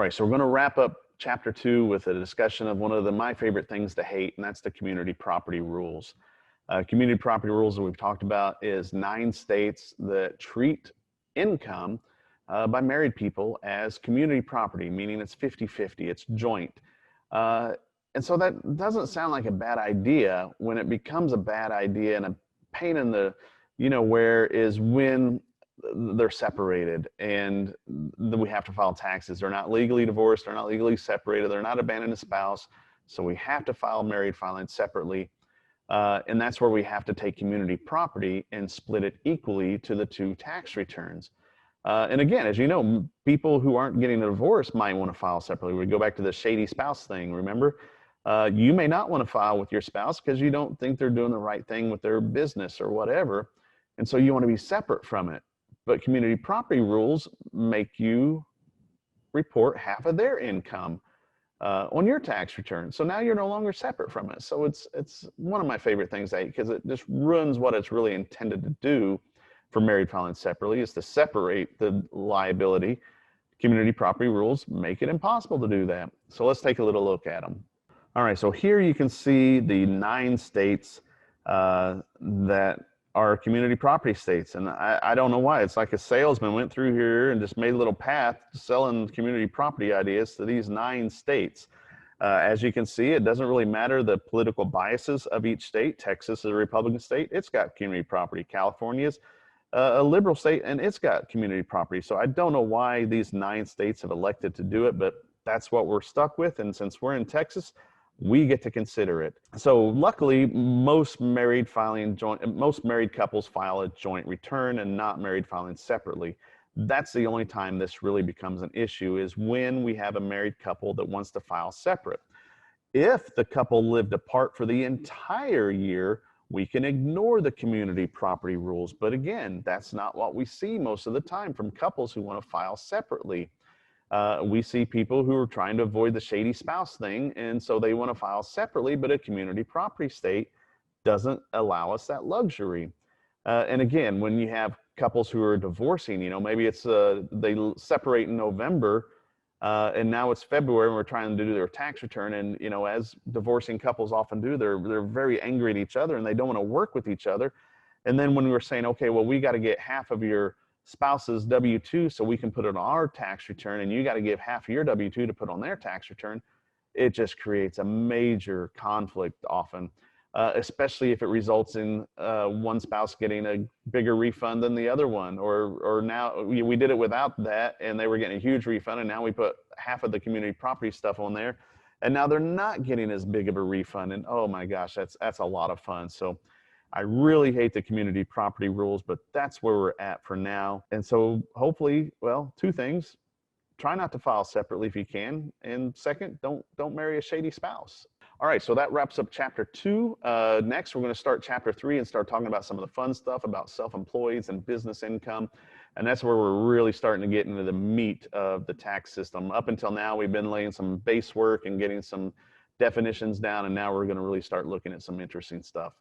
right, so we're going to wrap up chapter 2 with a discussion of one of my favorite things to hate, and that's the community property rules. Community property rules that we've talked about is 9 states that treat income by married people as community property, meaning it's 50-50, it's joint. And so that doesn't sound like a bad idea. When it becomes a bad idea and a pain in the, where is when they're separated and we have to file taxes. They're not legally divorced, they're not legally separated, they're not abandoned a spouse. So we have to file married filing separately. And that's where we have to take community property and split it equally to the 2 tax returns. And again, as you know, people who aren't getting a divorce might want to file separately. We go back to the shady spouse thing, remember? You may not want to file with your spouse because you don't think they're doing the right thing with their business or whatever. And so you want to be separate from it. But community property rules make you report half of their income on your tax return. So now you're no longer separate from it. So it's one of my favorite things because it just ruins what it's really intended to do for married filing separately, is to separate the liability. Community property rules make it impossible to do that. So let's take a little look at them. All right, so here you can see the 9 states that are community property states. And I don't know why. It's like a salesman went through here and just made a little path selling community property ideas to these 9 states. As you can see, it doesn't really matter the political biases of each state. Texas is a Republican state. It's got community property. California's a liberal state, and it's got community property. So I don't know why these 9 states have elected to do it, but that's what we're stuck with. And since we're in Texas, we get to consider it. So luckily, most married couples file a joint return and not married filing separately. That's the only time this really becomes an issue, is when we have a married couple that wants to file separate. If the couple lived apart for the entire year, we can ignore the community property rules. But again, that's not what we see most of the time from couples who want to file separately. We see people who are trying to avoid the shady spouse thing, and so they want to file separately, but a community property state doesn't allow us that luxury. And again, when you have couples who are divorcing, maybe it's they separate in November, and now it's February and we're trying to do their tax return, and as divorcing couples often do, they're very angry at each other and they don't want to work with each other. And then when we're saying, okay, well, we got to get half of your spouse's W-2 so we can put it on our tax return, and you got to give half of your W-2 to put on their tax return, it just creates a major conflict often, especially if it results in one spouse getting a bigger refund than the other one, or now we did it without that and they were getting a huge refund, and now we put half of the community property stuff on there and now they're not getting as big of a refund, and oh my gosh, that's a lot of fun. So I really hate the community property rules, but that's where we're at for now. And so hopefully, well, 2 things: try not to file separately if you can, and second, don't marry a shady spouse. All right, so that wraps up chapter 2. Next, we're going to start chapter 3 and start talking about some of the fun stuff about self-employeds and business income. And that's where we're really starting to get into the meat of the tax system. Up until now, we've been laying some base work and getting some definitions down, and now we're going to really start looking at some interesting stuff.